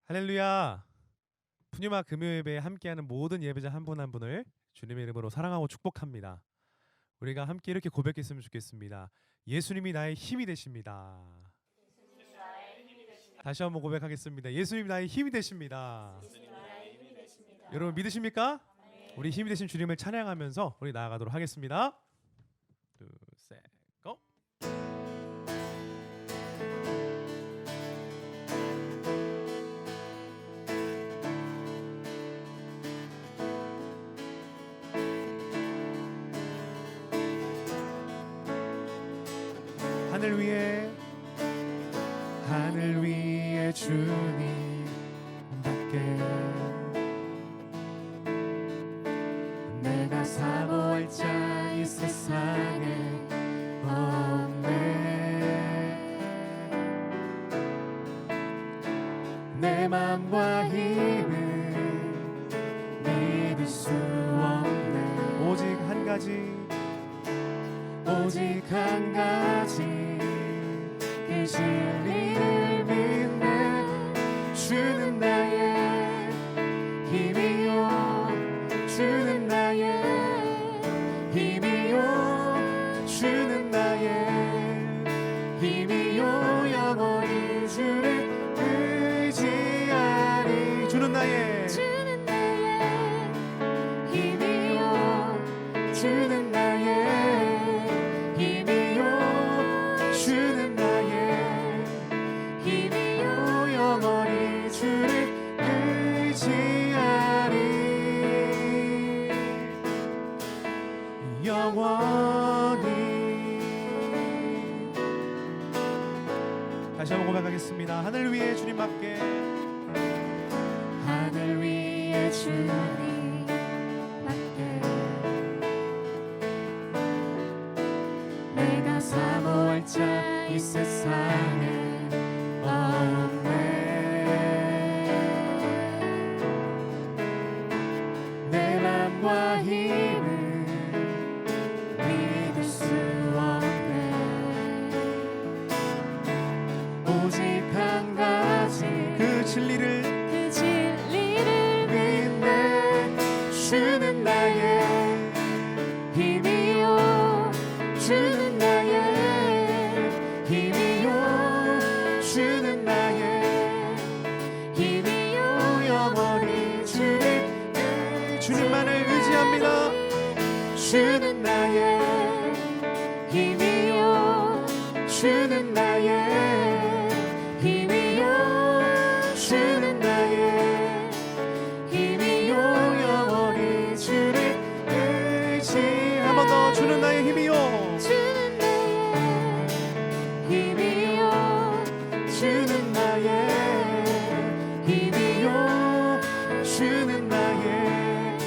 할렐루야. 푸뉴마 금요예배에 함께하는 모든 예배자 한 분 한 분을 주님의 이름으로 사랑하고 축복합니다. 우리가 함께 이렇게 고백했으면 좋겠습니다. 예수님이 나의 힘이 되십니다. 다시 한번 고백하겠습니다. 예수님이 나의 힘이 되십니다. 여러분 믿으십니까? 우리 힘이 되신 주님을 찬양하면서 우리 나아가도록 하겠습니다. 둘, 셋, 고! 하늘 위에 주님밖에 내가 사모할 자 이 세상에 없네. 내 맘과 힘을 믿을 수 없네. 오직 한 가지 그 진리를 믿네. 주는 나의 힘이요, 주는 나의 힘이요, 주는 나의 힘이요. 영원히 주를 의지하리. 주는 나의 힘이요, 주는 나의 주는 나의 힘이요. 영원히 주를 의지하리. 영원히. 다시 한번 고백하겠습니다. 하늘 위에 주님밖에, 하늘 위에 주님밖에 내가 사모할 자 이 세상에 없네. 내 맘과 힘을 믿을 수 없네. 오직 한 가지 그 진리를 믿네. 주는 나의 힘이요, 주는 나의 힘이요, 주는 나의 힘이요. 영원히 주님만을 의지합니다. 주는 나의 힘이요, 주는 나의 힘이요, 주는 나의 힘이요. 영원히 주를 의지. 한 번 더. 주는 나의 힘이요, 주는 나의 힘이요, 주는 나의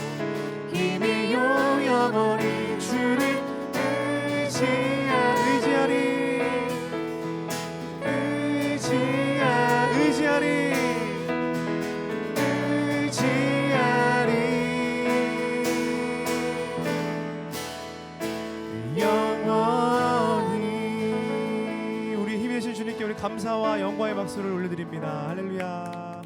힘이요. 영원히 주를 의지하리. 영원히. 우리 힘이 되신 주님께 우리 감사와 영광의 박수를 올려드립니다. 할렐루야.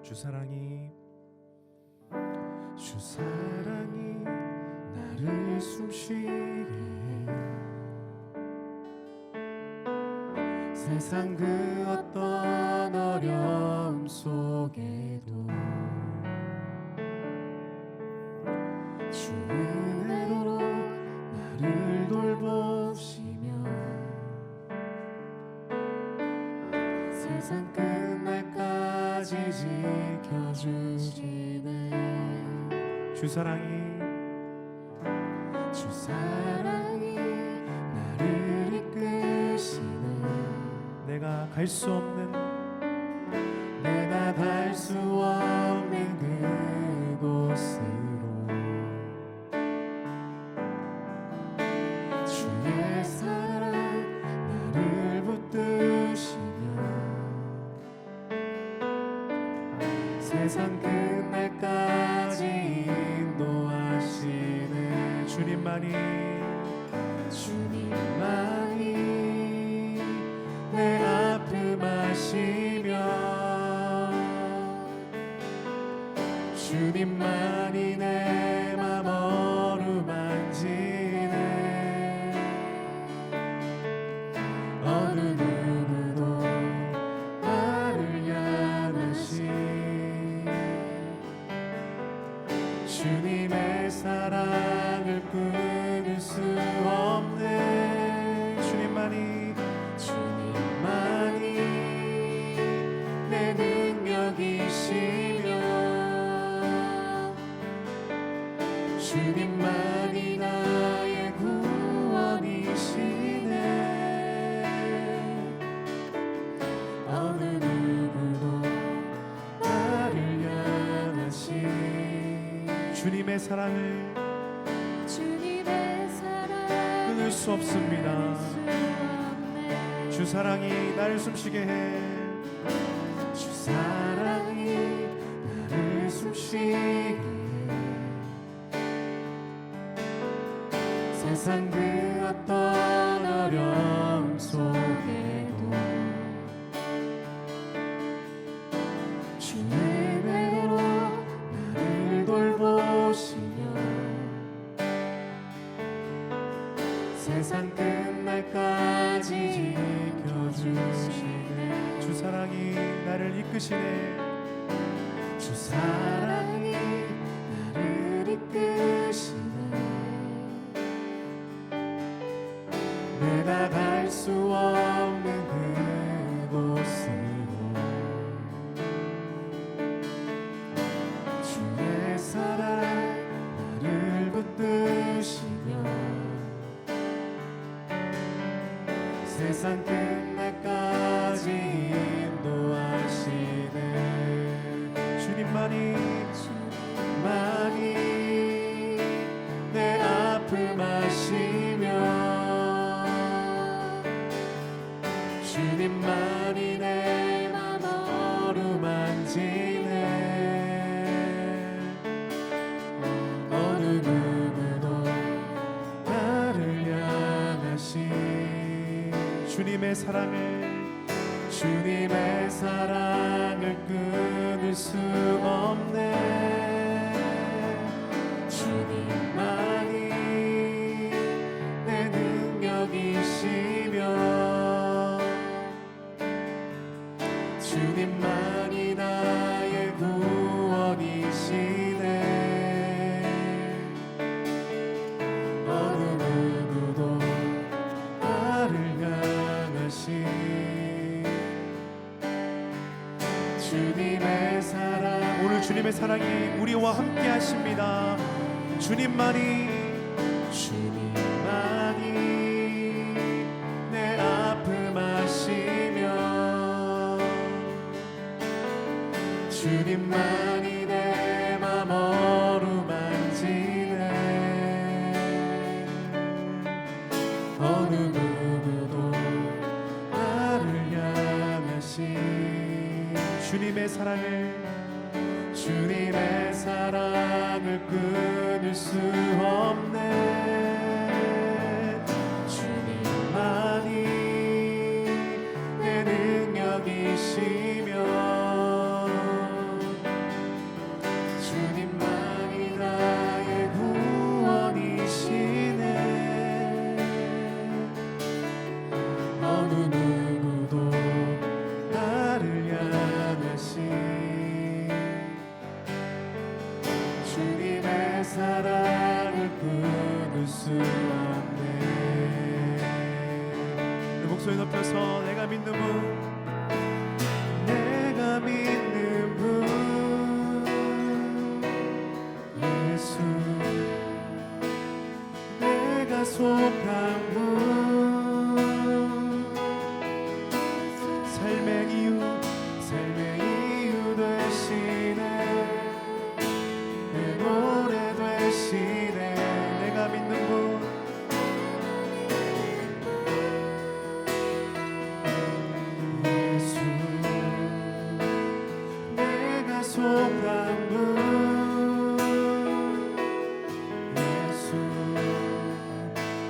주 사랑이 나를 숨쉬게 해. 세상 그 어떤 어려움 속에도 주 은혜로 나를 돌보시며 세상 끝날까지 지켜주시네. 주 사랑이 나를 이끄시네. 내가 갈 수 없는 그곳으로 주의 사랑 나를 붙드시며 세상 끝날까지 인도하시네. 주님만이 내 아픔 아시며 주님만이 내 맘 어루만지네. 어느 누구도 나를 향하시 주님의 사랑을 끊을 수 없네. 주님만이 내 능력이시며 주님만이 나의 구원이시네. 어느 누구도 나를 향하시 주님의 사랑을 끊을 수 없습니다. 주 사랑이 나를 숨쉬게 해. 주 사랑이 나를 숨쉬게 해. 세상 그 어떤 어려움 속에도 주의 은혜로 나를 돌보시며 세상 끝날까지 지켜주시네. 주 사랑이 나를 이끄시네. 주 사랑이 나를 이끄시네. 내가 갈 수 없는 그곳으로 주의 사랑 나를 붙드시며 세상 끝날까지 인도하시네. 주님만이 내 아픔 아시며 주님만이 내 맘 어루만지네. 어느 누구도 나를 향하시 주님의 사랑을 끊을 수 없네. 주님만이 내 능력이시며 주님만이 나의 구원이시네. 어느 누구도 나를 향하시 주님의 사랑. 오늘 주님의 사랑이 우리와 함께 하십니다. 주님만이 내 아픔 아시며 주님만이 내 맘 어루만지네. 어느 누구도 나를 향하시 주님의 사랑을 끊을 수 없네. 주님만이 내 능력이시며 주님만이 나의 구원이시네. 어느 누구도 나를 향하시 주님의 사랑을 끊을 수 없네. 내 목소리 높여서 내가 믿는 분 예수 내가 속한 분 삶의 이유 되시네. 내 노래 되시네. 내가 믿는 분 속한 분 예수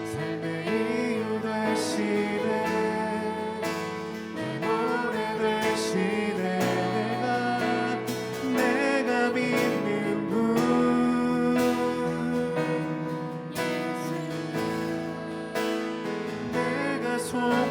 삶의 이유 되시네 내 노래 되시네 내가 믿는 분 내가 속한 분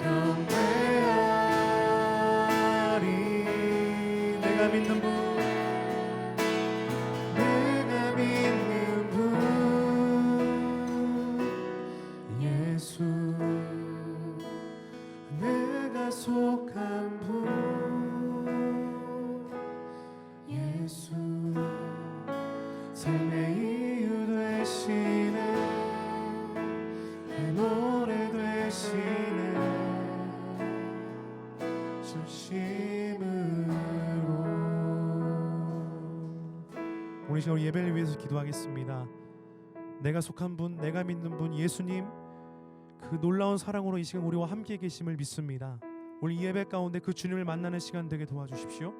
경배하리 내가 믿는 분 내가 믿는 분 예수 내가 속한 분 예수 삶의 이유 되시네 내 노래 되시네 진심으로. 우리 시간 예배를 위해서 기도하겠습니다. 내가 속한 분, 내가 믿는 분 예수님, 그 놀라운 사랑으로 이 시간 우리와 함께 계심을 믿습니다. 우리 예배 가운데 그 주님을 만나는 시간 되게 도와주십시오.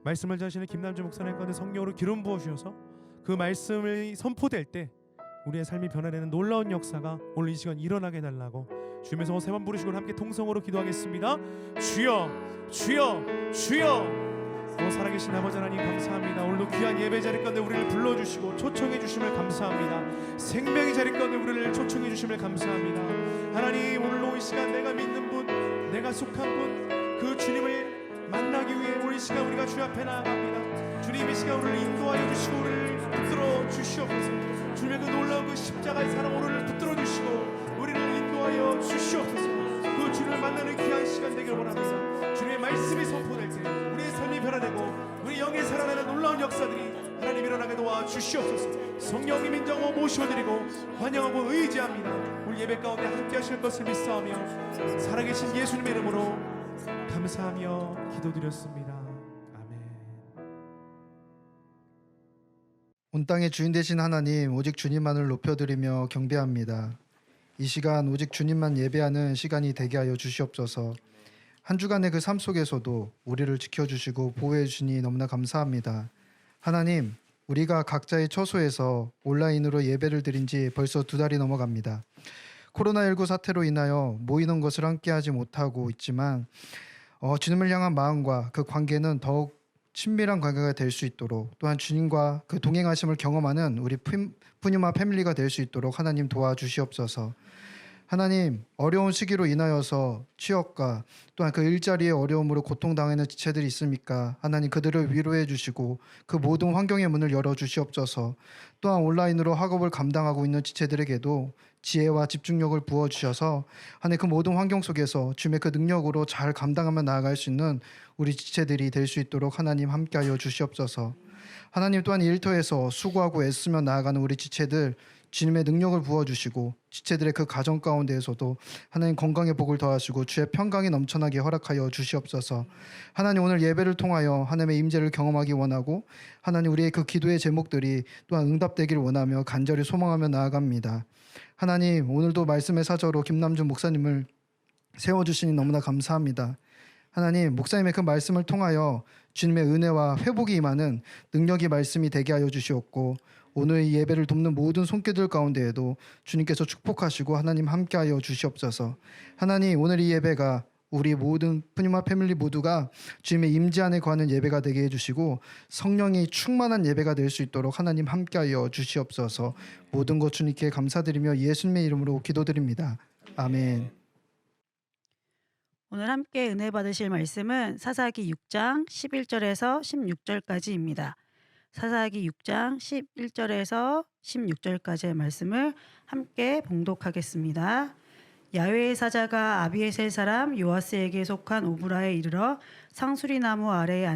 말씀을 전하시는 김남주 목사님 가운데 성령으로 기름 부어주셔서 그 말씀이 선포될 때 우리의 삶이 변화되는 놀라운 역사가 오늘 이 시간 일어나게 해달라고 주님의 세 번 부르시고 함께 통성으로 기도하겠습니다. 주여 주여 주여. 살아계신 아버지 하나님 감사합니다. 오늘도 귀한 예배 자리 가운데 우리를 불러주시고 초청해 주심을 감사합니다. 생명의 자리 가운데 우리를 초청해 주심을 감사합니다. 하나님 오늘도 이 시간 내가 믿는 분 내가 속한 분 그 주님을 만나기 위해 오늘 이 시간 우리가 주 앞에 나아갑니다. 주님 이 시간 우리를 인도하여 주시고 우리를 붙들어 주시옵소서. 주님의 그 놀라운 그 십자가의 사랑 우리를 붙들어 주시고 우리를 인도하여 주시옵소서. 그 주님을 만나는 귀한 시간 되기를 원합니다. 주님의 말씀이 선포될 때 우리의 삶이 변화되고 우리 영에 살아나는 놀라운 역사들이 하나님 일어나게 도와 주시옵소서. 성령님 인정하고 모셔드리고 환영하고 의지합니다. 우리 예배 가운데 함께 하실 것을 믿사오며 살아계신 예수님의 이름으로 감사하며 기도드렸습니다. 아멘. 온 땅의 주인 되신 하나님, 오직 주님만을 높여드리며 경배합니다. 이 시간 오직 주님만 예배하는 시간이 되게 하여 주시옵소서. 한 주간의 그 삶 속에서도 우리를 지켜주시고 보호해 주시니 너무나 감사합니다. 하나님, 우리가 각자의 처소에서 온라인으로 예배를 드린 지 벌써 2달이 넘어갑니다. 코로나19 사태로 인하여 모이는 것을 함께하지 못하고 있지만 주님을 향한 마음과 그 관계는 더욱 친밀한 관계가 될 수 있도록, 또한 주님과 그 동행하심을 경험하는 우리 푸뉴마 패밀리가 될 수 있도록 하나님 도와주시옵소서. 하나님, 어려운 시기로 인하여서 취업과 또한 그 일자리의 어려움으로 고통당하는 지체들이 있습니까? 하나님 그들을 위로해 주시고 그 모든 환경의 문을 열어주시옵소서. 또한 온라인으로 학업을 감당하고 있는 지체들에게도 지혜와 집중력을 부어주셔서 하나님 그 모든 환경 속에서 주님의 그 능력으로 잘 감당하며 나아갈 수 있는 우리 지체들이 될 수 있도록 하나님 함께하여 주시옵소서. 하나님 또한 일터에서 수고하고 애쓰며 나아가는 우리 지체들 주님의 능력을 부어주시고 지체들의 그 가정 가운데에서도 하나님 건강의 복을 더하시고 주의 평강이 넘쳐나게 허락하여 주시옵소서. 하나님 오늘 예배를 통하여 하나님의 임재를 경험하기 원하고 하나님 우리의 그 기도의 제목들이 또한 응답되기를 원하며 간절히 소망하며 나아갑니다. 하나님 오늘도 말씀의 사저로 김남준 목사님을 세워주시니 너무나 감사합니다. 하나님 목사님의 그 말씀을 통하여 주님의 은혜와 회복이 임하는 능력이 말씀이 되게 하여 주시옵고 오늘 이 예배를 돕는 모든 손길들 가운데에도 주님께서 축복하시고 하나님 함께하여 주시옵소서. 하나님 오늘 이 예배가 우리 모든 푸니마 패밀리 모두가 주님의 임재 안에 거하는 예배가 되게 해주시고 성령이 충만한 예배가 될 수 있도록 하나님 함께하여 주시옵소서. 모든 것 주님께 감사드리며 예수님의 이름으로 기도드립니다. 아멘. 오늘 함께 은혜 받으실 말씀은 사사기 6장 11절에서 16절까지입니다. 사사기 6장 11절에서 16절까지의 말씀을 함께 봉독하겠습니다. 야훼의 사자가 아비에셀 사람 요아스에게 속한 오브라에 이르러 상수리 나무 아래에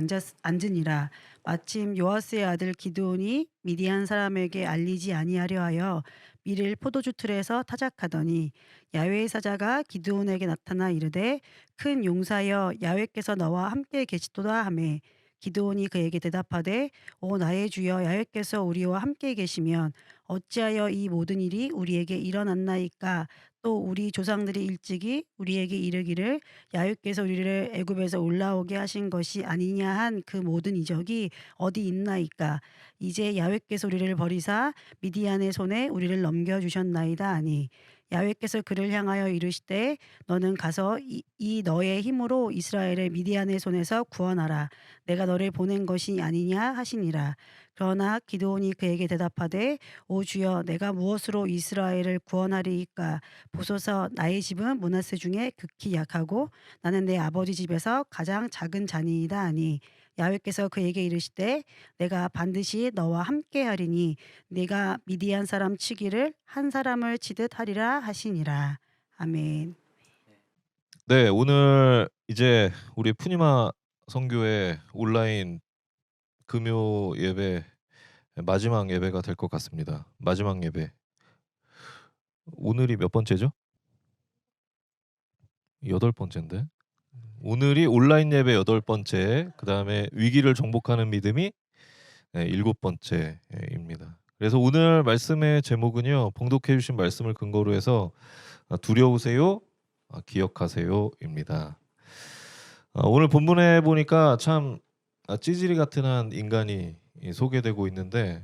앉으니라. 마침 요아스의 아들 기드온이 미디안 사람에게 알리지 아니하려 하여 밀을 포도주 틀에서 타작하더니 야훼의 사자가 기드온에게 나타나 이르되 큰 용사여 야훼께서 너와 함께 계시도다 하매 기드온이 그에게 대답하되 오 나의 주여 야훼께서 우리와 함께 계시면 어찌하여 이 모든 일이 우리에게 일어났나이까. 또 우리 조상들이 일찍이 우리에게 이르기를 야훼께서 우리를 애굽에서 올라오게 하신 것이 아니냐 한 그 모든 이적이 어디 있나이까. 이제 야훼께서 우리를 버리사 미디안의 손에 우리를 넘겨주셨나이다 하니 야훼께서 그를 향하여 이르시되 너는 가서 이 너의 힘으로 이스라엘을 미디안의 손에서 구원하라. 내가 너를 보낸 것이 아니냐 하시니라. 그러나 기드온이 그에게 대답하되 오 주여 내가 무엇으로 이스라엘을 구원하리이까. 보소서 나의 집은 므낫세 중에 극히 약하고 나는 내 아버지 집에서 가장 작은 자니이다 하니 야훼께서 그에게 이르시되 내가 반드시 너와 함께하리니 네가 미디안 사람 치기를 한 사람을 치듯 하리라 하시니라. 아멘. 네, 오늘 이제 우리 푸니마 선교회 온라인 금요 예배 마지막 예배가 될 것 같습니다. 마지막 예배. 오늘이 몇 번째죠? 8번째인데. 오늘이 온라인 예배 8번째, 그다음에 위기를 정복하는 믿음이 7번째입니다. 그래서 오늘 말씀의 제목은요. 봉독해 주신 말씀을 근거로 해서 두려우세요? 기억하세요입니다. 오늘 본문에 보니까 참 찌질이 같은 한 인간이 소개되고 있는데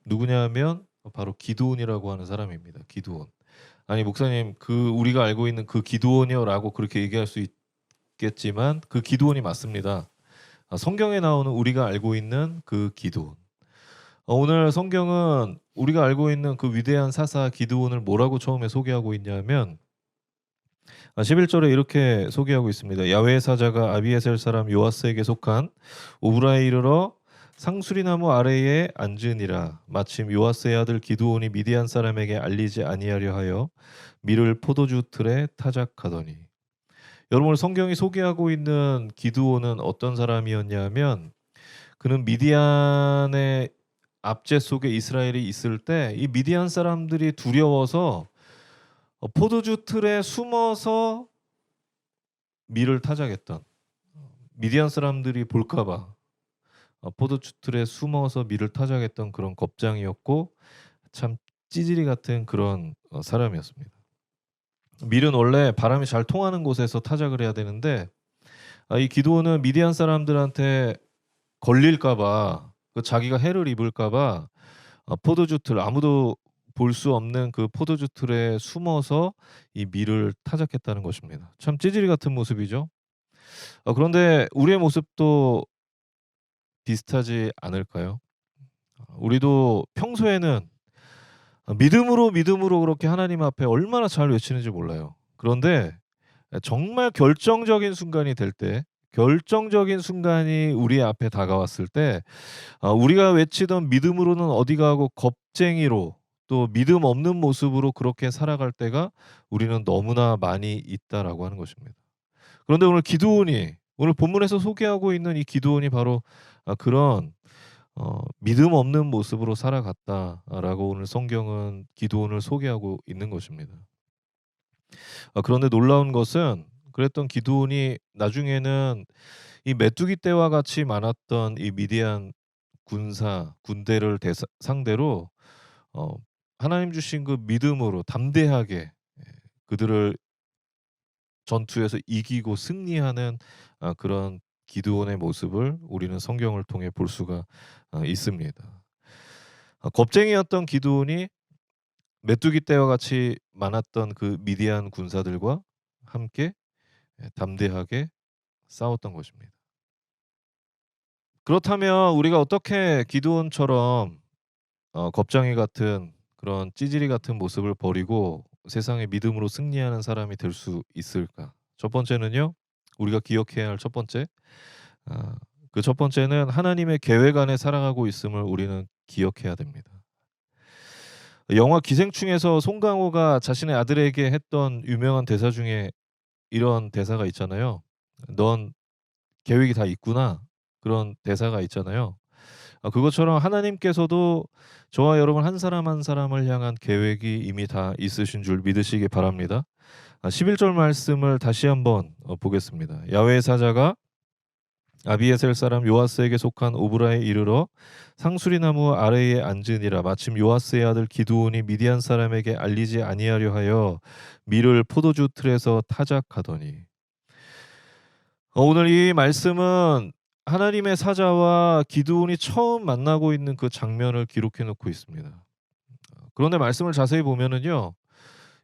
누구냐면 바로 기드온이라고 하는 사람입니다. 기드온. 아니 목사님 그 우리가 알고 있는 그 기드온이요라고 그렇게 얘기할 수 있겠지만 그 기드온이 맞습니다. 성경에 나오는 우리가 알고 있는 그 기드온. 오늘 성경은 우리가 알고 있는 그 위대한 사사 기드온을 뭐라고 처음에 소개하고 있냐면 11절에 이렇게 소개하고 있습니다. 야훼의 사자가 아비에셀 사람 요아스에게 속한 오브라에 이르러 상수리나무 아래에 앉으니라. 마침 요아스의 아들 기드온이 미디안 사람에게 알리지 아니하려 하여 밀을 포도주 틀에 타작하더니. 여러분 성경이 소개하고 있는 기드온은 어떤 사람이었냐면 그는 미디안의 압제 속에 이스라엘이 있을 때 이 미디안 사람들이 두려워서 포도주 틀에 숨어서 밀을 타작했던, 미디안 사람들이 볼까봐 포도주 틀에 숨어서 밀을 타작했던 그런 겁장이었고 참 찌질이 같은 그런 사람이었습니다. 밀은 원래 바람이 잘 통하는 곳에서 타작을 해야 되는데 이 기드온은 미디안 사람들한테 걸릴까봐, 자기가 해를 입을까봐 포도주 틀, 아무도 볼 수 없는 그 포도주 틀에 숨어서 이 밀을 타작했다는 것입니다. 참 찌질이 같은 모습이죠. 그런데 우리의 모습도 비슷하지 않을까요? 우리도 평소에는 믿음으로 그렇게 하나님 앞에 얼마나 잘 외치는지 몰라요. 그런데 정말 결정적인 순간이 될 때, 결정적인 순간이 우리 앞에 다가왔을 때 우리가 외치던 믿음으로는 어디 가고 겁쟁이로 또 믿음 없는 모습으로 그렇게 살아갈 때가 우리는 너무나 많이 있다라고 하는 것입니다. 그런데 오늘 기드온이, 오늘 본문에서 소개하고 있는 이 기드온이 바로 그런 믿음 없는 모습으로 살아갔다라고 오늘 성경은 기드온을 소개하고 있는 것입니다. 그런데 놀라운 것은 그랬던 기드온이 나중에는 이 메뚜기 떼와 같이 많았던 이 미디안 군대를 상대로 하나님 주신 그 믿음으로 담대하게 그들을 전투에서 이기고 승리하는 그런 기드온의 모습을 우리는 성경을 통해 볼 수가 있습니다. 겁쟁이였던 기드온이 메뚜기 떼와 같이 많았던 그 미디안 군사들과 함께 담대하게 싸웠던 것입니다. 그렇다면 우리가 어떻게 기드온처럼 겁쟁이 같은 그런 찌질이 같은 모습을 버리고 세상의 믿음으로 승리하는 사람이 될 수 있을까? 첫 번째는요. 우리가 기억해야 할 첫 번째. 그 첫 번째는 하나님의 계획 안에 살아가고 있음을 우리는 기억해야 됩니다. 영화 기생충에서 송강호가 자신의 아들에게 했던 유명한 대사 중에 이런 대사가 있잖아요. "넌 계획이 다 있구나." 그런 대사가 있잖아요. 그것처럼 하나님께서도 저와 여러분 한 사람 한 사람을 향한 계획이 이미 다 있으신 줄 믿으시기 바랍니다. 11절 말씀을 다시 한번 보겠습니다. 야훼의 사자가 아비에셀 사람 요아스에게 속한 오브라에 이르러 상수리나무 아래에 앉으니라. 마침 요아스의 아들 기드온이 미디안 사람에게 알리지 아니하려 하여 밀을 포도주 틀에서 타작하더니. 오늘 이 말씀은 하나님의 사자와 기드온이 처음 만나고 있는 그 장면을 기록해 놓고 있습니다. 그런데 말씀을 자세히 보면은요.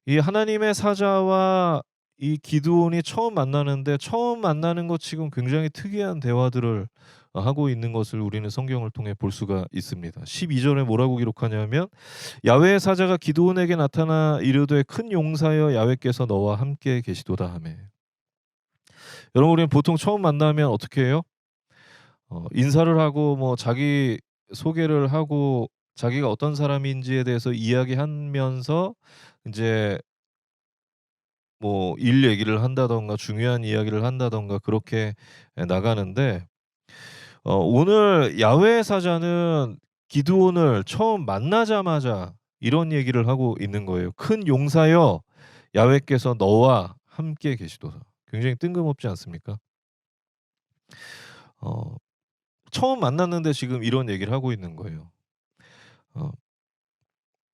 이 하나님의 사자와 이 기드온이 처음 만나는데 처음 만나는 것 치곤 굉장히 특이한 대화들을 하고 있는 것을 우리는 성경을 통해 볼 수가 있습니다. 12절에 뭐라고 기록하냐면 야훼의 사자가 기드온에게 나타나 이르되 큰 용사여 야훼께서 너와 함께 계시도다 하매. 여러분 우리는 보통 처음 만나면 어떻게 해요? 인사를 하고 뭐 자기 소개를 하고 자기가 어떤 사람인지에 대해서 이야기하면서 이제 뭐 일 얘기를 한다든가 중요한 이야기를 한다든가 그렇게 나가는데 오늘 야훼의 사자는 기드온을 처음 만나자마자 이런 얘기를 하고 있는 거예요. "큰 용사여 야훼께서 너와 함께 계시도다." 굉장히 뜬금없지 않습니까? 처음 만났는데 지금 이런 얘기를 하고 있는 거예요.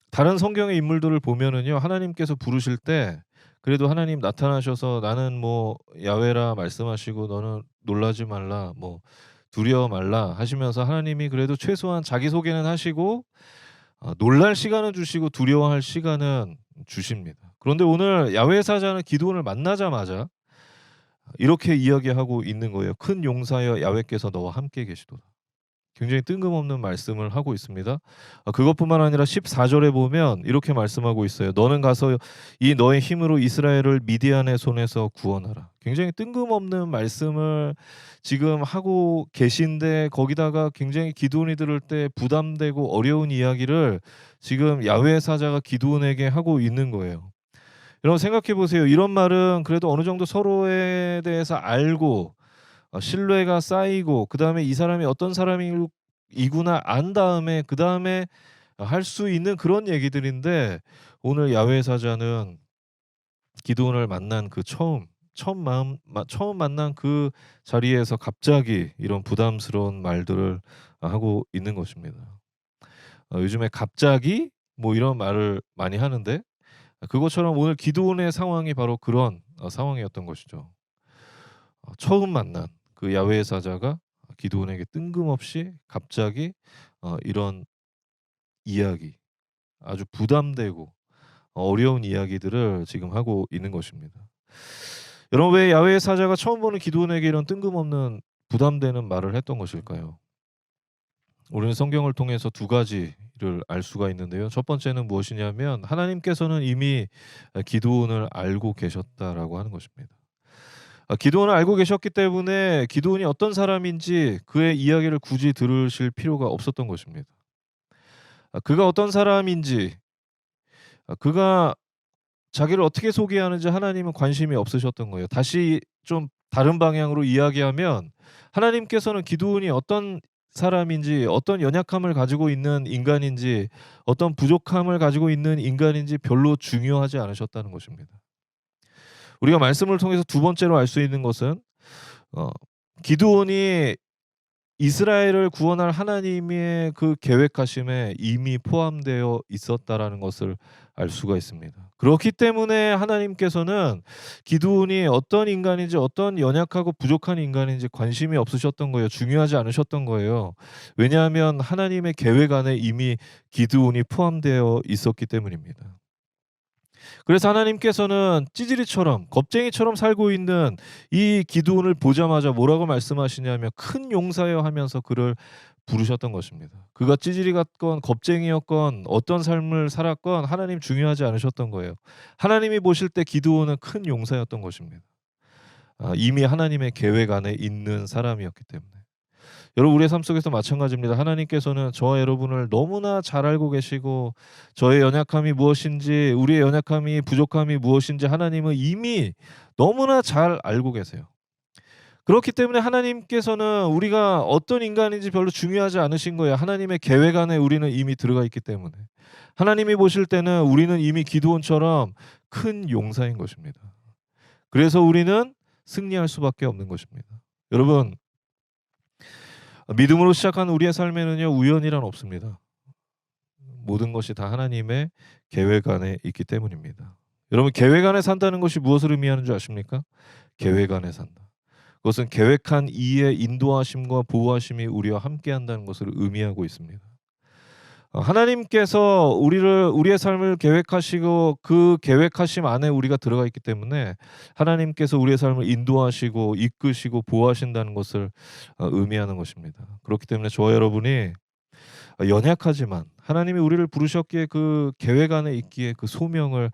다른 성경의 인물들을 보면은요. 하나님께서 부르실 때 그래도 하나님 나타나셔서 "나는 뭐 야훼라 말씀하시고 너는 놀라지 말라. 뭐 두려워 말라." 하시면서 하나님이 그래도 최소한 자기 소개는 하시고 놀랄 시간은 주시고 두려워할 시간은 주십니다. 그런데 오늘 야훼의 사자는 기드온을 만나자마자 이렇게 이야기하고 있는 거예요. "큰 용사여 야훼께서 너와 함께 계시도다." 굉장히 뜬금없는 말씀을 하고 있습니다. 그것뿐만 아니라 14절에 보면 이렇게 말씀하고 있어요. "너는 가서 이 너의 힘으로 이스라엘을 미디안의 손에서 구원하라." 굉장히 뜬금없는 말씀을 지금 하고 계신데 거기다가 굉장히 기드온이 들을 때 부담되고 어려운 이야기를 지금 야훼의 사자가 기드온에게 하고 있는 거예요. 여러분 생각해 보세요. 이런 말은 그래도 어느 정도 서로에 대해서 알고 신뢰가 쌓이고 그다음에 이 사람이 어떤 사람이구나 안 다음에 그다음에 할 수 있는 그런 얘기들인데 오늘 야훼의 사자는 기드온을 만난 그 처음 만난 그 자리에서 갑자기 이런 부담스러운 말들을 하고 있는 것입니다. 요즘에 갑자기 뭐 이런 말을 많이 하는데 그것처럼 오늘 기드온의 상황이 바로 그런 상황이었던 것이죠. 처음 만난 그 야훼의 사자가 기드온에게 뜬금없이 갑자기 이런 이야기, 아주 부담되고 어려운 이야기들을 지금 하고 있는 것입니다. 여러분 왜 야훼의 사자가 처음 보는 기드온에게 이런 뜬금없는 부담되는 말을 했던 것일까요? 우리는 성경을 통해서 두 가지를 알 수가 있는데요. 첫 번째는 무엇이냐면 하나님께서는 이미 기드온을 알고 계셨다라고 하는 것입니다. 기드온을 알고 계셨기 때문에 기드온이 어떤 사람인지 그의 이야기를 굳이 들으실 필요가 없었던 것입니다. 그가 어떤 사람인지 그가 자기를 어떻게 소개하는지 하나님은 관심이 없으셨던 거예요. 다시 좀 다른 방향으로 이야기하면 하나님께서는 기드온이 어떤 사람인지 어떤 연약함을 가지고 있는 인간인지 어떤 부족함을 가지고 있는 인간인지 별로 중요하지 않으셨다는 것입니다. 우리가 말씀을 통해서 두 번째로 알 수 있는 것은 기드온이 이스라엘을 구원할 하나님의 그 계획하심에 이미 포함되어 있었다라는 것을 알 수가 있습니다. 그렇기 때문에 하나님께서는 기드온이 어떤 인간인지 어떤 연약하고 부족한 인간인지 관심이 없으셨던 거예요. 중요하지 않으셨던 거예요. 왜냐하면 하나님의 계획 안에 이미 기드온이 포함되어 있었기 때문입니다. 그래서 하나님께서는 찌질이처럼 겁쟁이처럼 살고 있는 이 기드온을 보자마자 뭐라고 말씀하시냐면 큰 용사여 하면서 그를 부르셨던 것입니다. 그가 찌질이 같건 겁쟁이였건 어떤 삶을 살았건 하나님 중요하지 않으셨던 거예요. 하나님이 보실 때 기드온은 큰 용사였던 것입니다. 이미 하나님의 계획 안에 있는 사람이었기 때문에. 여러분 우리의 삶 속에서 마찬가지입니다. 하나님께서는 저와 여러분을 너무나 잘 알고 계시고 저의 연약함이 무엇인지 우리의 연약함이 부족함이 무엇인지 하나님은 이미 너무나 잘 알고 계세요. 그렇기 때문에 하나님께서는 우리가 어떤 인간인지 별로 중요하지 않으신 거예요. 하나님의 계획 안에 우리는 이미 들어가 있기 때문에. 하나님이 보실 때는 우리는 이미 기드온처럼 큰 용사인 것입니다. 그래서 우리는 승리할 수밖에 없는 것입니다. 여러분 믿음으로 시작한 우리의 삶에는요 우연이란 없습니다. 모든 것이 다 하나님의 계획 안에 있기 때문입니다. 여러분 계획 안에 산다는 것이 무엇을 의미하는 줄 아십니까? 계획 안에 산다. 그것은 계획한 이의 인도하심과 보호하심이 우리와 함께한다는 것을 의미하고 있습니다. 하나님께서 우리의 삶을 계획하시고 그 계획하심 안에 우리가 들어가 있기 때문에 하나님께서 우리의 삶을 인도하시고 이끄시고 보호하신다는 것을 의미하는 것입니다. 그렇기 때문에 저와 여러분이 연약하지만 하나님이 우리를 부르셨기에 그 계획 안에 있기에 그 소명을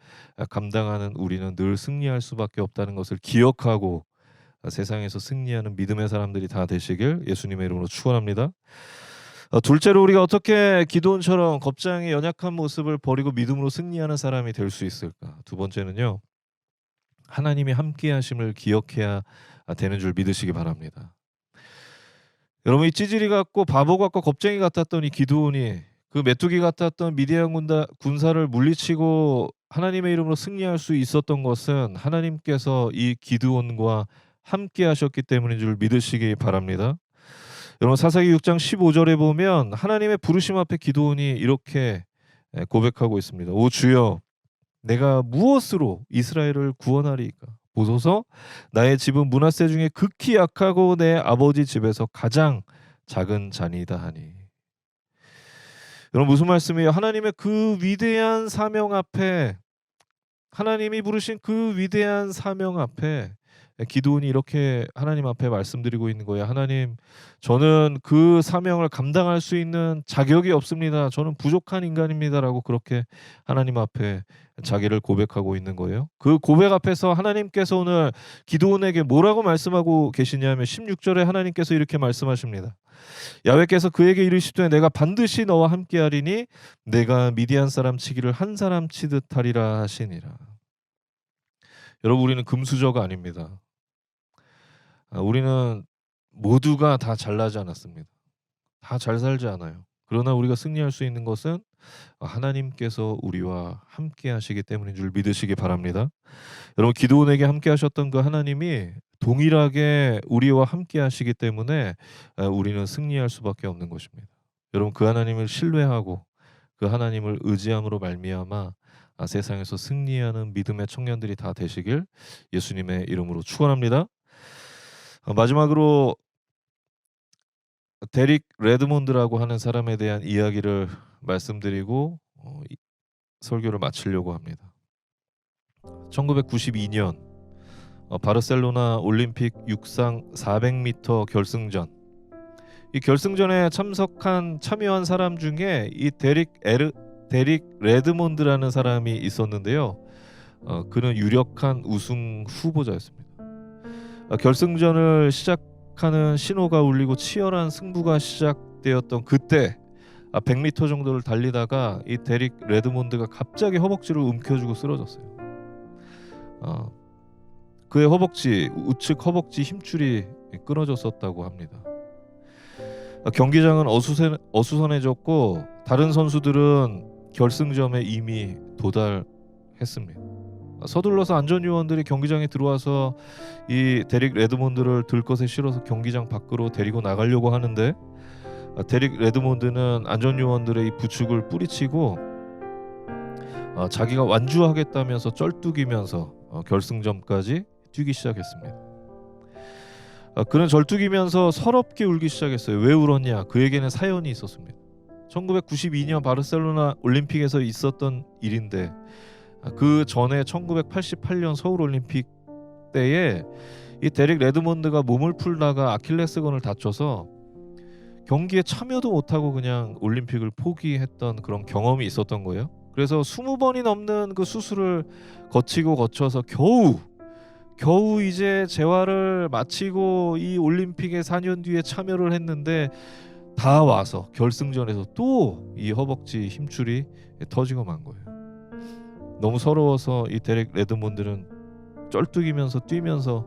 감당하는 우리는 늘 승리할 수밖에 없다는 것을 기억하고 세상에서 승리하는 믿음의 사람들이 다 되시길 예수님의 이름으로 축원합니다. 둘째로 우리가 어떻게 기드온처럼 겁장의 연약한 모습을 버리고 믿음으로 승리하는 사람이 될 수 있을까? 두 번째는요. 하나님이 함께 하심을 기억해야 되는 줄 믿으시기 바랍니다. 여러분 이 찌질이 같고 바보 같고 겁쟁이 같았던 이 기드온이 그 메뚜기 같았던 미디안 군사를 물리치고 하나님의 이름으로 승리할 수 있었던 것은 하나님께서 이 기드온과 함께 하셨기 때문인 줄 믿으시기 바랍니다. 여러분 사사기 6장 15절에 보면 하나님의 부르심 앞에 기드온이 이렇게 고백하고 있습니다. 오 주여 내가 무엇으로 이스라엘을 구원하리이까? 보소서 나의 집은 므낫세 중에 극히 약하고 내 아버지 집에서 가장 작은 자니이다 하니. 여러분 무슨 말씀이에요? 하나님의 그 위대한 사명 앞에 하나님이 부르신 그 위대한 사명 앞에 기드온이 이렇게 하나님 앞에 말씀드리고 있는 거예요. 하나님, 저는 그 사명을 감당할 수 있는 자격이 없습니다. 저는 부족한 인간입니다라고 그렇게 하나님 앞에 자기를 고백하고 있는 거예요. 그 고백 앞에서 하나님께서 오늘 기드온에게 뭐라고 말씀하고 계시냐면 16절에 하나님께서 이렇게 말씀하십니다. 야훼께서 그에게 이르시되 내가 반드시 너와 함께하리니 내가 미디안 사람 치기를 한 사람 치듯 하리라 하시니라. 여러분 우리는 금수저가 아닙니다. 우리는 모두가 다 잘나지 않았습니다. 다 잘 살지 않아요. 그러나 우리가 승리할 수 있는 것은 하나님께서 우리와 함께 하시기 때문인 줄 믿으시기 바랍니다. 여러분 기드온에게 함께 하셨던 그 하나님이 동일하게 우리와 함께 하시기 때문에 우리는 승리할 수밖에 없는 것입니다. 여러분 그 하나님을 신뢰하고 그 하나님을 의지함으로 말미암아 세상에서 승리하는 믿음의 청년들이 다 되시길 예수님의 이름으로 축원합니다. 마지막으로 데릭 레드몬드라고 하는 사람에 대한 이야기를 말씀드리고 설교를 마치려고 합니다. 1992년 바르셀로나 올림픽 육상 400m 결승전, 이 결승전에 참여한 사람 중에 이 데릭 레드몬드라는 사람이 있었는데요. 그는 유력한 우승 후보자였습니다. 결승전을 시작하는 신호가 울리고 치열한 승부가 시작되었던 그때 100m 정도를 달리다가 이 데릭 레드몬드가 갑자기 허벅지를 움켜쥐고 쓰러졌어요. 그의 허벅지, 우측 허벅지 힘줄이 끊어졌었다고 합니다. 경기장은 어수선해졌고 다른 선수들은 결승점에 이미 도달했습니다. 서둘러서 안전요원들이 경기장에 들어와서 이 데릭 레드몬드를 들것에 실어서 경기장 밖으로 데리고 나가려고 하는데 데릭 레드몬드는 안전요원들의 이 부축을 뿌리치고 자기가 완주하겠다면서 쩔뚝이면서 결승점까지 뛰기 시작했습니다. 그는 절뚝이면서 서럽게 울기 시작했어요. 왜 울었냐? 그에게는 사연이 있었습니다. 1992년 바르셀로나 올림픽에서 있었던 일인데 그 전에 1988년 서울 올림픽 때에 이 데릭 레드몬드가 몸을 풀다가 아킬레스건을 다쳐서 경기에 참여도 못하고 그냥 올림픽을 포기했던 그런 경험이 있었던 거예요. 그래서 20번이 넘는 그 수술을 거쳐서 겨우 이제 재활을 마치고 이 올림픽에 4년 뒤에 참여를 했는데 다 와서 결승전에서 또 이 허벅지 힘줄이 터지고 만 거예요. 너무 서러워서 이 데릭 레드몬드는 쩔뚝이면서 뛰면서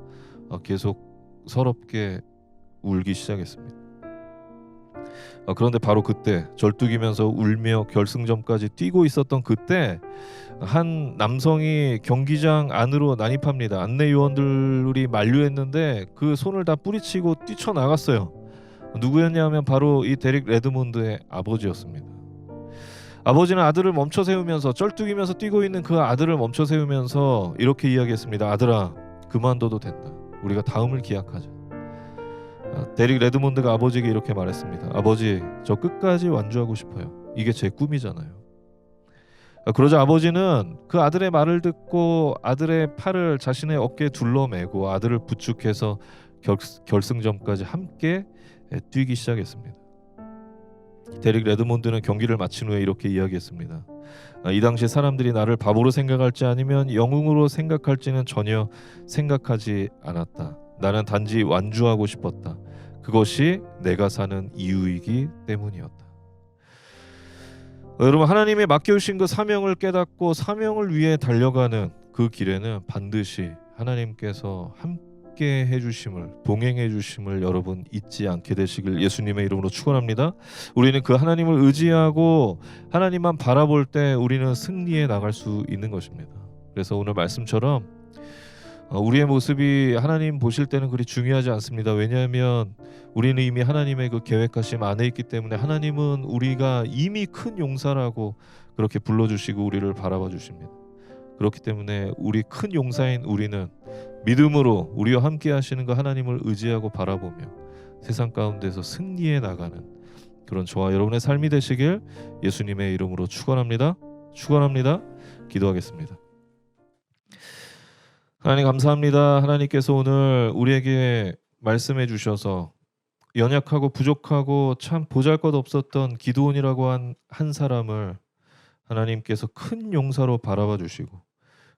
계속 서럽게 울기 시작했습니다. 그런데 바로 그때 절뚝이면서 울며 결승전까지 뛰고 있었던 그때 한 남성이 경기장 안으로 난입합니다. 안내 요원들이 만류했는데 그 손을 다 뿌리치고 뛰쳐나갔어요. 누구였냐면 바로 이 데릭 레드몬드의 아버지였습니다. 아버지는 아들을 멈춰 세우면서 쩔뚝이면서 뛰고 있는 그 아들을 멈춰 세우면서 이렇게 이야기했습니다. 아들아, 그만둬도 된다. 우리가 다음을 기약하자. 데릭 레드몬드가 아버지에게 이렇게 말했습니다. 아버지, 저 끝까지 완주하고 싶어요. 이게 제 꿈이잖아요. 그러자 아버지는 그 아들의 말을 듣고 아들의 팔을 자신의 어깨에 둘러매고 아들을 부축해서 결승전까지 함께 뛰기 시작했습니다. 데릭 레드몬드는 경기를 마친 후에 이렇게 이야기했습니다. 이 당시 사람들이 나를 바보로 생각할지 아니면 영웅으로 생각할지는 전혀 생각하지 않았다. 나는 단지 완주하고 싶었다. 그것이 내가 사는 이유이기 때문이었다. 여러분, 하나님의 맡겨주신 그 사명을 깨닫고 사명을 위해 달려가는 그 길에는 반드시 하나님께서 함께 해주심을, 동행해 주심을 여러분 잊지 않게 되시길 예수님의 이름으로 축원합니다. 우리는 그 하나님을 의지하고 하나님만 바라볼 때 우리는 승리해 나갈 수 있는 것입니다. 그래서 오늘 말씀처럼 우리의 모습이 하나님 보실 때는 그리 중요하지 않습니다. 왜냐하면 우리는 이미 하나님의 그 계획하심 안에 있기 때문에 하나님은 우리가 이미 큰 용사라고 그렇게 불러주시고 우리를 바라봐 주십니다. 그렇기 때문에 우리 큰 용사인 우리는 믿음으로 우리와 함께 하시는 그 하나님을 의지하고 바라보며 세상 가운데서 승리해 나가는 그런 저와 여러분의 삶이 되시길 예수님의 이름으로 축원합니다. 기도하겠습니다. 하나님 감사합니다. 하나님께서 오늘 우리에게 말씀해 주셔서 연약하고 부족하고 참 보잘것없었던 기드온이라고 한 사람을 하나님께서 큰 용사로 바라봐 주시고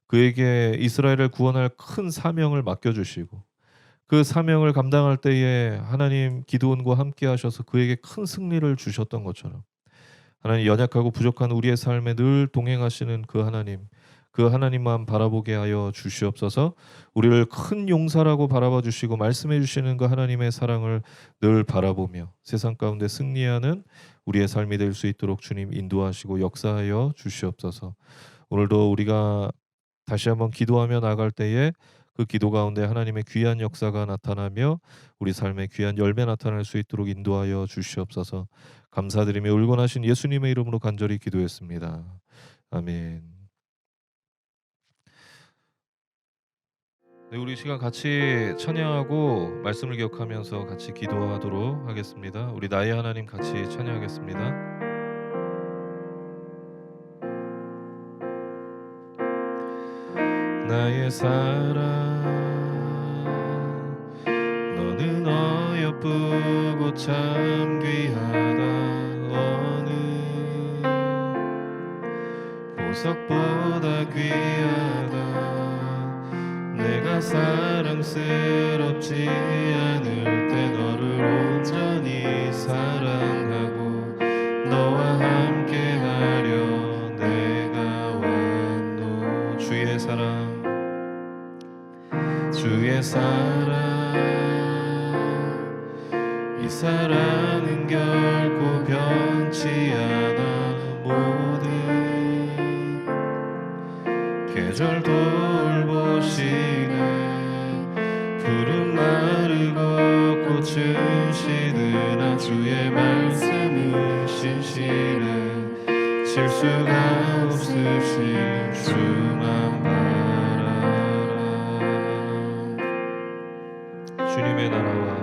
그에게 이스라엘을 구원할 큰 사명을 맡겨주시고 그 사명을 감당할 때에 하나님 기드온과 함께 하셔서 그에게 큰 승리를 주셨던 것처럼 하나님 연약하고 부족한 우리의 삶에 늘 동행하시는 그 하나님만 바라보게 하여 주시옵소서. 우리를 큰 용사라고 바라봐 주시고 말씀해 주시는 그 하나님의 사랑을 늘 바라보며 세상 가운데 승리하는 우리의 삶이 될 수 있도록 주님 인도하시고 역사하여 주시옵소서. 오늘도 우리가 다시 한번 기도하며 나갈 때에 그 기도 가운데 하나님의 귀한 역사가 나타나며 우리 삶의 귀한 열매 나타날 수 있도록 인도하여 주시옵소서. 감사드리며 울곤하신 예수님의 이름으로 간절히 기도했습니다. 아멘. 네, 우리 시간 같이 찬양하고 말씀을 기억하면서 같이 기도하도록 하겠습니다. 우리 나의 하나님 같이 찬양하겠습니다. 나의 사랑 너는 어여쁘고 참 귀하다. 어느 보석보다 귀하다. 내가 사랑스럽지 않을 때 너를 온전히 사랑하고 너와 함께하려 내가 왔노. 주의 사랑 이 사랑은 결코 변치 않아. 모든 계절 돌보시네. 푸른 마르고 꽃은 시드나 주의 말씀은 신실해. 실수가 없으신 주만 바라라. 주님의 나라와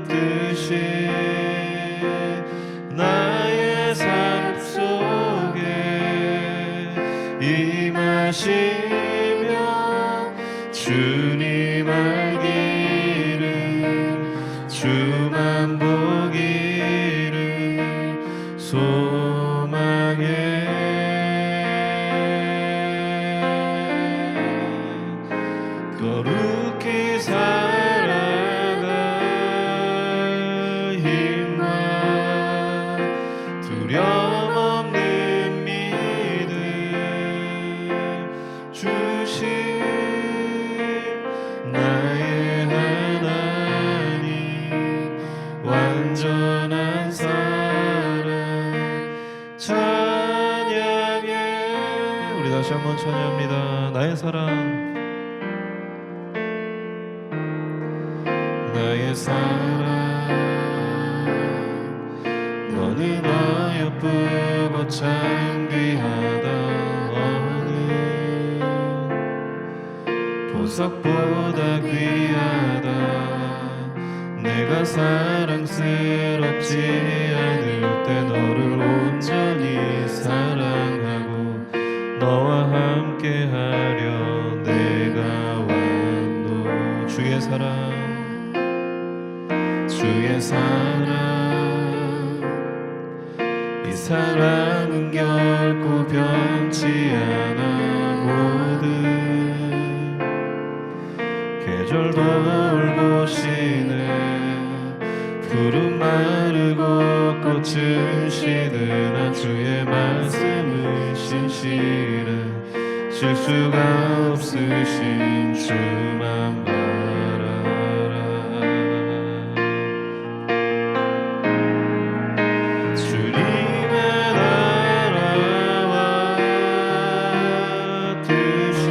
뜻이 주님 알기를 주만 보기를 소망해 거룩히 살아갈 힘과 두려움 없는 믿음 주신 나의 하나님 완전한 사랑 찬양해. 우리 다시 한번 찬양합니다. 나의 사랑 나의 사랑 너는 어여쁘고 참 귀하다 어느 보석보다 귀하다 내가 사랑스럽지 않을 때 너를 온전히 사랑하고 너와 함께하려 내가 왔노. 주의 사랑 주의 사랑 이 사랑은 결코 변치 않아 모든 계절 돌보시네 푸른 마르고 꽃은 시드나 주의 말씀은 신실해 실수가 없으신 주만 바라라. 주님의 나라와 뜻이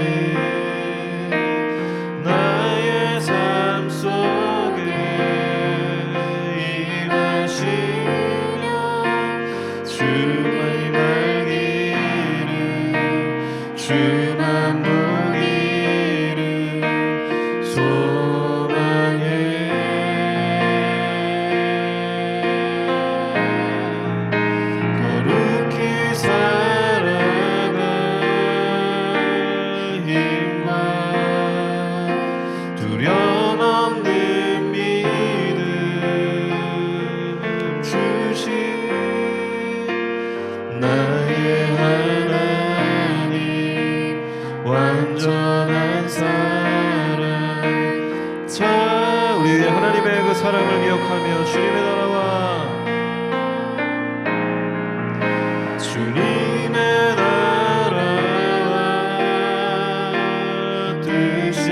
나의 삶 속에 임하시며 주의 말기를 주만 보기를 소망해 거룩히 살아갈 힘과 두려움 없는 믿음 주신 나의 하나님 완전한 사랑. 자, 우리 하나님의 그 사랑을 기억하며 주님의 나라와 주님의 나라와 뜻이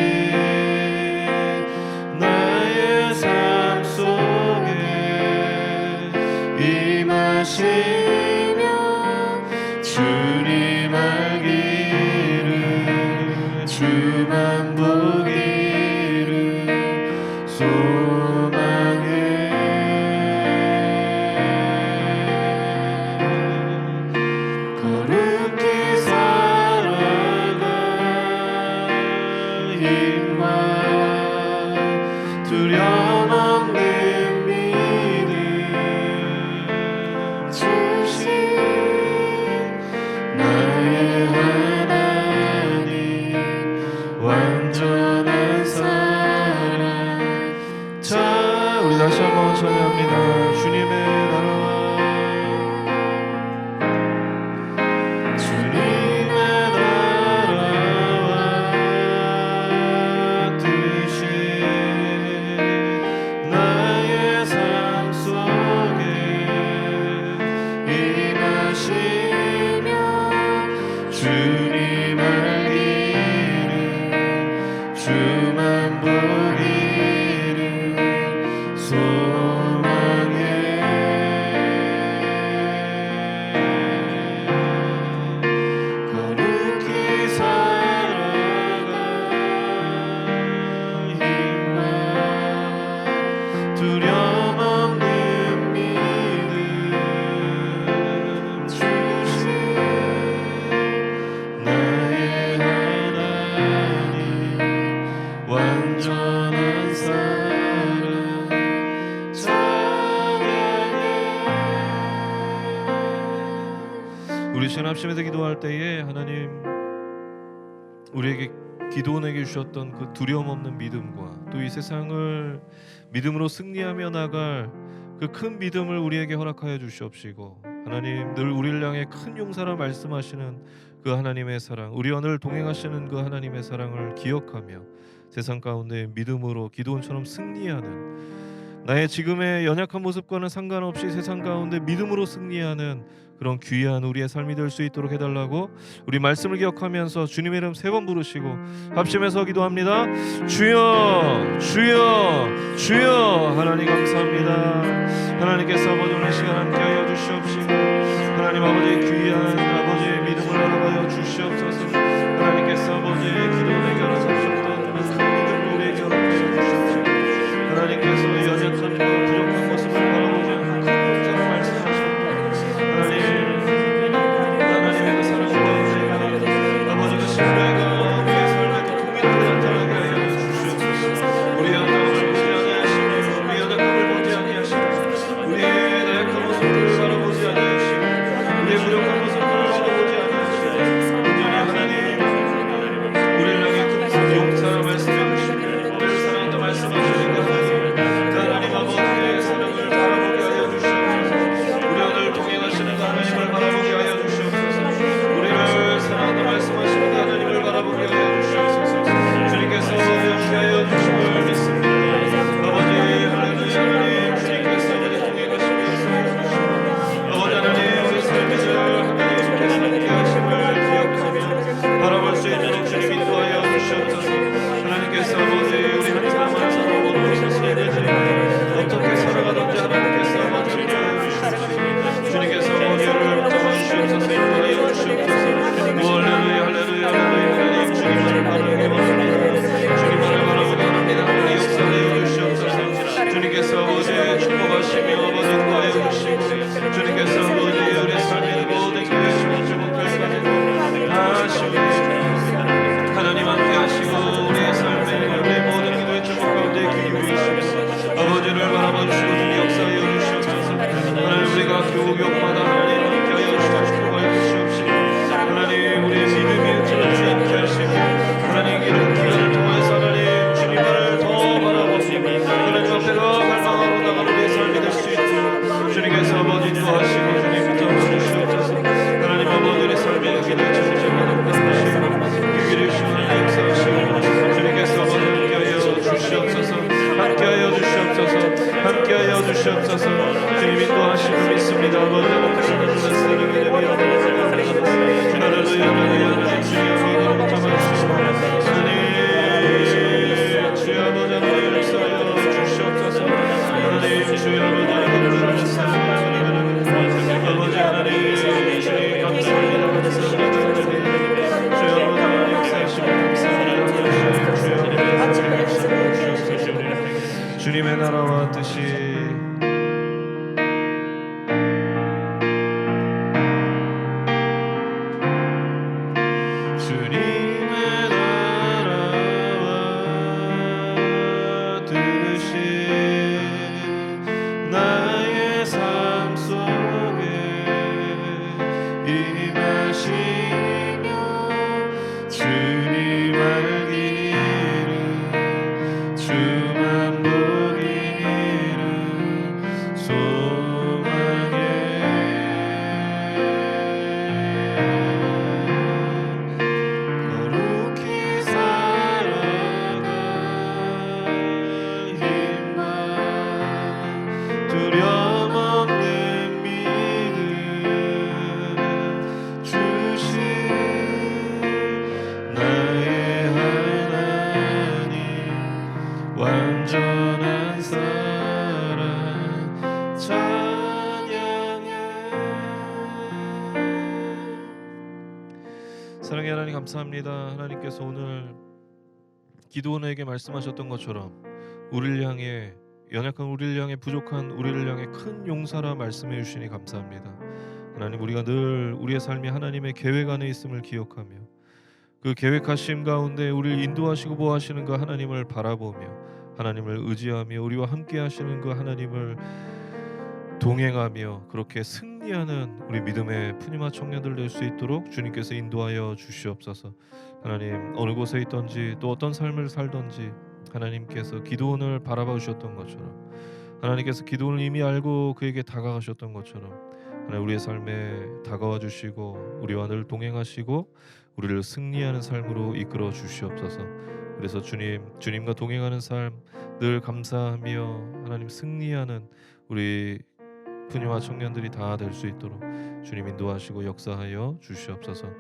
나의 삶 속에 임하시며 주님 알기를 주만 보기를 소망해 거룩히 살아갈 힘과 두려움 없는 믿음 주신 나의 하나님 완전한 사랑. 자, 우리 다시 한번 찬양합니다. 주님의 나라와 주님의 나라와 뜻이 나의 삶 속에 임하시며 주님 알기를 주만 보기를 소망해 거룩히 살아갈 힘과 두려움 없는 믿음 주신 나의 하나님 완전한 사랑 찬양해. 우리 시간 합심해서 기도할 때에 하나님 우리에게 기드온에게 주셨던 그 두려움 없는 믿음과 또 이 세상을 믿음으로 승리하며 나갈 그 큰 믿음을 우리에게 허락하여 주시옵시고, 하나님 늘 우리를 향해 큰 용사라 말씀하시는 그 하나님의 사랑, 우리와 늘 동행하시는 그 하나님의 사랑을 기억하며 세상 가운데 믿음으로 기드온처럼 승리하는, 나의 지금의 연약한 모습과는 상관없이 세상 가운데 믿음으로 승리하는 그런 귀한 우리의 삶이 될 수 있도록 해달라고 우리 말씀을 기억하면서 주님의 이름 3번 부르시고 합심해서 기도합니다. 주여 주여 주여. 하나님 감사합니다. 하나님께서 아버지 오늘 시간 함께하여 주시옵시고, 하나님 아버지의 귀한 아버지의 믿음을 허락하여 주시옵소서. 하나님께서 아버지의 기도에게 허락하셨던 그 믿음을 우리에게 허락하여 주시옵시고, 하나님께서 연약한 그 부족한 모습을 바라보지 않고 큰 용사로 말씀하셨고, 하나님의 그 사랑과 아버지가 신뢰가 우리의 삶에 통일하게 나타나게 하여 주시옵소서. 우리의 연약함을 보지 아니하시고, 우리의 연약함을 보지 아니하시고, 우리의 나약한 모습을 바라보지 아니하시고, 우리의 부족한 모습을 바라보지 아니하시고, 온전히 하나님 우리를 향해 큰 용사라 말씀해 주시고 우리를 사랑한다 말씀하시니까 하나님 아버지의 사랑을 바라보게 하여 주시옵소서. 우리 오늘 동행하시는 하나님을 바라보게 하여 주시옵소서. 우리를 사랑한다 말씀하시는 하나님을 바라보게 하여 주시옵소서. 주님께서 함께하여 주심을 믿습니다. 아버지 할렐루야. 하나님 주님께서 우리 동행하시면서 아버지 하나님 우리 삶의 질 하나님께서 함께하심을 기억하며 바라볼 수 있도록 주님 인도하여 주시옵소서. 하나님께서 아버지 우리 한 사람 한 사람 모두 삶의 질 어떻게 살아가든지 하나님께서 아버지 인도하여 주시옵소서. 주님께서 우리를 붙잡아 주시옵소서. 인도하여 주시옵소서. 할렐루야 할렐루야 할렐루야. 주님만을 바라보게 원합니다. 주님만을 바라보게 원합니다. 하나님 역사하여 주시옵소서. 주님께서 아버지 축복하시며 아버지 인도하여 주시고, 주님께서 아버지 우리 삶의 모든 교회 축복까지 하시고 하나님 함께 하시고 우리의 삶에 우리의 모든 기도의 축복 가운데 귀히 보이시고 아버지를 바라봐 주시고 주님 역사하여 주시옵소서. 하나님 우리가 교육마다 하나님 함께하여 주시고 축복하여 주시옵시고, 하나님 우리의 믿음이 흐트러지지 않게 하시고, 하나님 이런 기간을 통해서 하나님 주님을 더 바라보시고 하나님 앞에서 갈망하고 나가는 우리의 삶이 될 수 있도록 주님께서 아버지 인도하시고 주님 붙잡아 주시옵소서. 하나님 아버지 우리 삶의 기도의 천지전을 함께하시고 귀기를 시원하게 역사하시고 주님께서 아버지 함께하여 주시옵소서. 함께하여 주시옵소서. 함께하여 주시옵소서. 주님 인도하심을 믿습니다. 아버지 할렐루야 할렐루야. 주여 붙잡아주시고 하나님 주여 아버지 하나님 역사하여 주시옵소서. 하나님 주여 아버지 하나님 아버지 하나님 주님 감사합니다. 감사합니다. 주여 아버지 하나님 역사하시고 감사합니다. 주님의 나라와 뜻이 사랑의 하나님 감사합니다. 하나님께서 오늘 기드온에게 말씀하셨던 것처럼 우리를 향해 연약한 우리를 향해 부족한 우리를 향해 큰 용사라 말씀해 주시니 감사합니다. 하나님 우리가 늘 우리의 삶이 하나님의 계획 안에 있음을 기억하며 그 계획하심 가운데 우리를 인도하시고 보호하시는 그 하나님을 바라보며 하나님을 의지하며 우리와 함께 하시는 그 하나님을 동행하며 그렇게 승리하는 우리 믿음의 푸니마 청년들 될 수 있도록 주님께서 인도하여 주시옵소서. 하나님 어느 곳에 있든지 또 어떤 삶을 살든지 하나님께서 기드온을 바라봐 주셨던 것처럼 하나님께서 기드온을 이미 알고 그에게 다가가셨던 것처럼 하나님 우리의 삶에 다가와 주시고 우리와 늘 동행하시고 우리를 승리하는 삶으로 이끌어 주시옵소서. 그래서 주님과 동행하는 삶 늘 감사하며 하나님 승리하는 우리 부녀와 청년들이 다 될 수 있도록 주님 인도하시고 역사하여 주시옵소서.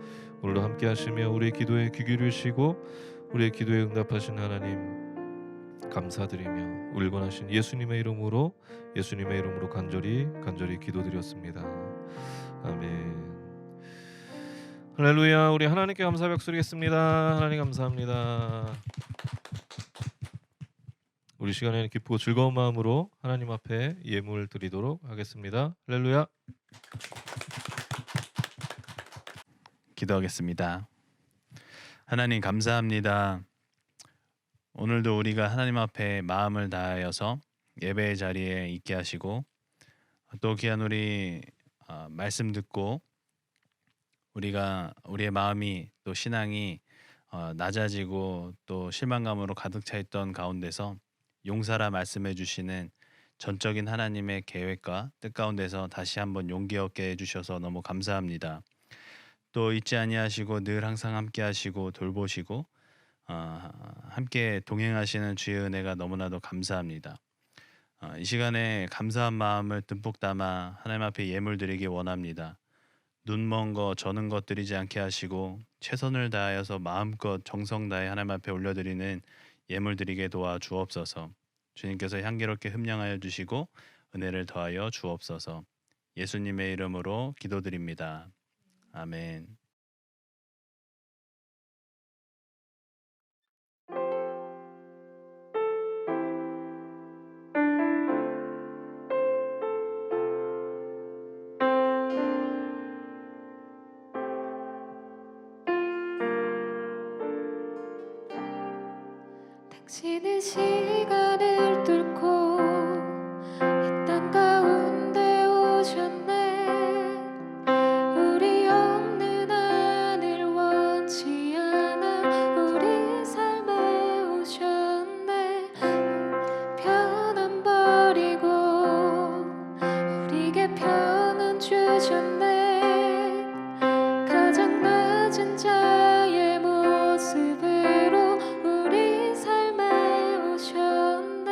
오늘도 함께 하시며 우리의 기도에 귀 기울이시고 우리의 기도에 응답하신 하나님 감사드리며 우리 권하신 예수님의 이름으로 간절히 기도드렸습니다. 아멘. 할렐루야. 우리 하나님께 감사 백수리겠습니다. 하나님 감사합니다. 우리 시간에는 기쁘고 즐거운 마음으로 하나님 앞에 예물 드리도록 하겠습니다. 할렐루야. 기도하겠습니다. 하나님 감사합니다. 오늘도 우리가 하나님 앞에 마음을 다하여서 예배의 자리에 있게 하시고 또 귀한 우리 말씀 듣고 우리의 마음이 또 신앙이 낮아지고 또 실망감으로 가득 차 있던 가운데서 용사라 말씀해 주시는 전적인 하나님의 계획과 뜻 가운데서 다시 한번 용기 얻게 해주셔서 너무 감사합니다. 또 잊지 아니하시고 늘 항상 함께 하시고 돌보시고 함께 동행하시는 주의 은혜가 너무나도 감사합니다. 이 시간에 감사한 마음을 듬뿍 담아 하나님 앞에 예물 드리기 원합니다. 눈먼 거 저는 것 드리지 않게 하시고 최선을 다하여서 마음껏 정성 다해 하나님 앞에 올려드리는 예물 드리게 도와 주옵소서. 주님께서 향기롭게 흠령하여 주시고 은혜를 더하여 주옵소서. 예수님의 이름으로 기도드립니다. 아멘. 당신의 시간을 뚫고 이 땅 가운데 오셨네. 우리 없는 하늘 원치 않아 우리 삶에 오셨네. 편안 버리고 우리에게 편은 주셨네. 가장 낮은 자의 모습으로 우리 삶에 오셨네.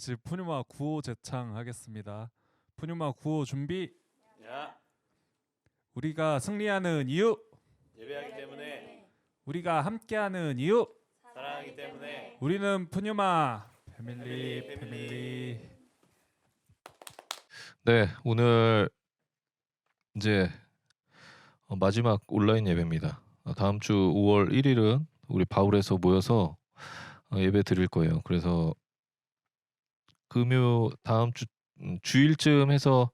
드릴 푸뉴마 구호 제창하겠습니다. 푸뉴마 구호 준비. 우리가 승리하는 이유. 예배하기 때문에, 우리가 함께하는 이유. 사랑하기 때문에. 우리는 푸뉴마 패밀리. 네, 오늘 이제 마지막 온라인 예배입니다. 다음 주 5월 1일은 우리 바울에서 모여서 예배 드릴 거예요. 그래서 금요 다음 주 주일쯤 해서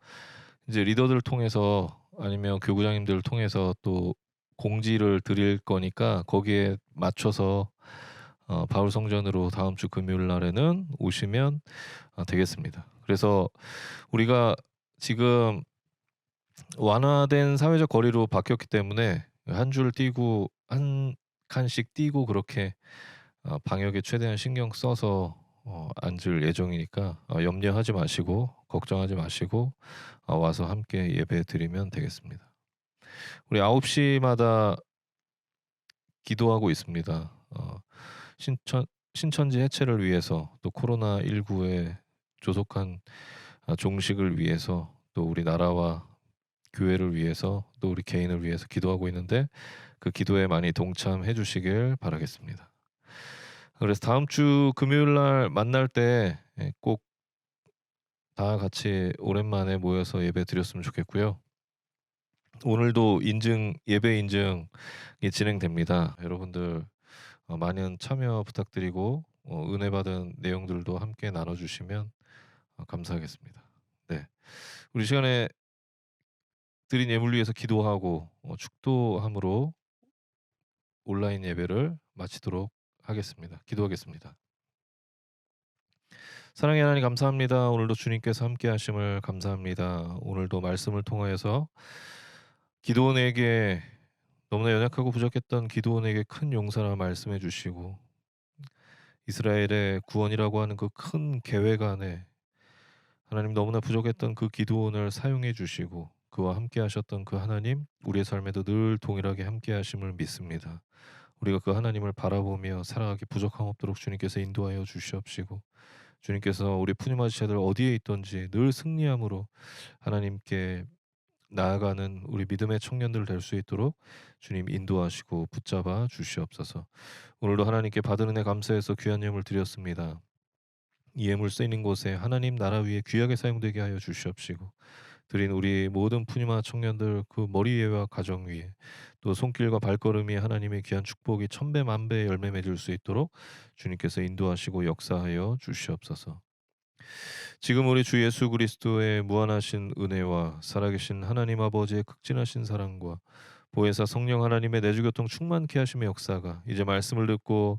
이제 리더들을 통해서 아니면 교구장님들을 통해서 또 공지를 드릴 거니까 거기에 맞춰서 바울 성전으로 다음 주 금요일 날에는 오시면 되겠습니다. 그래서 우리가 지금 완화된 사회적 거리로 바뀌었기 때문에 한 줄 띄고 한 칸씩 띄고 그렇게 방역에 최대한 신경 써서 앉을 예정이니까 염려하지 마시고 걱정하지 마시고 와서 함께 예배 드리면 되겠습니다. 우리 9시마다 기도하고 있습니다. 신천지 해체를 위해서 또 코로나19의 조속한 종식을 위해서 또 우리 나라와 교회를 위해서 또 우리 개인을 위해서 기도하고 있는데 그 기도에 많이 동참해 주시길 바라겠습니다. 그래서 다음 주 금요일 날 만날 때 꼭 다 같이 오랜만에 모여서 예배 드렸으면 좋겠고요. 오늘도 예배 인증이 진행됩니다. 여러분들 많은 참여 부탁드리고 은혜 받은 내용들도 함께 나눠주시면 감사하겠습니다. 네, 우리 시간에 드린 예물 위해서 기도하고 축도함으로 온라인 예배를 마치도록 하겠습니다. 기도하겠습니다. 사랑의 하나님 감사합니다. 오늘도 주님께서 함께 하심을 감사합니다. 오늘도 말씀을 통하여서 기도원에게 너무나 연약하고 부족했던 기도원에게 큰 용서를 말씀해 주시고 이스라엘의 구원이라고 하는 그 큰 계획 안에 하나님 너무나 부족했던 그 기도원을 사용해 주시고 그와 함께 하셨던 그 하나님 우리의 삶에도 늘 동일하게 함께 하심을 믿습니다. 우리가 그 하나님을 바라보며 살아가기 부족함 없도록 주님께서 인도하여 주시옵시고 주님께서 우리 푸니마 지체들 어디에 있든지 늘 승리함으로 하나님께 나아가는 우리 믿음의 청년들 될 수 있도록 주님 인도하시고 붙잡아 주시옵소서. 오늘도 하나님께 받은 은혜 감사해서 귀한 예물 드렸습니다. 이 예물 쓰이는 곳에 하나님 나라 위에 귀하게 사용되게 하여 주시옵시고 드린 우리 모든 푸니마 청년들 그 머리 위와 가정 위에 또 손길과 발걸음이 하나님의 귀한 축복이 천배 만배의 열매 맺을 수 있도록 주님께서 인도하시고 역사하여 주시옵소서. 지금 우리 주 예수 그리스도의 무한하신 은혜와 살아계신 하나님 아버지의 극진하신 사랑과 보혜사 성령 하나님의 내주교통 충만케 하심의 역사가 이제 말씀을 듣고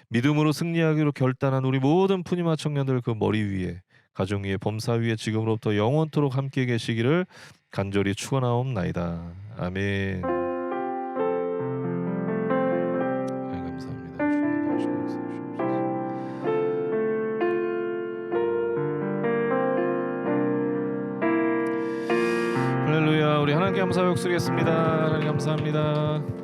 믿음으로 승리하기로 결단한 우리 모든 푸니마 청년들 그 머리 위에 가정 위에 범사 위에 지금으로부터 영원토록 함께 계시기를 간절히 축원하옵나이다. 아멘. 감사합니다. 할렐루야. 우리 하나님께 감사 역수겠습니다. 하나님 감사합니다.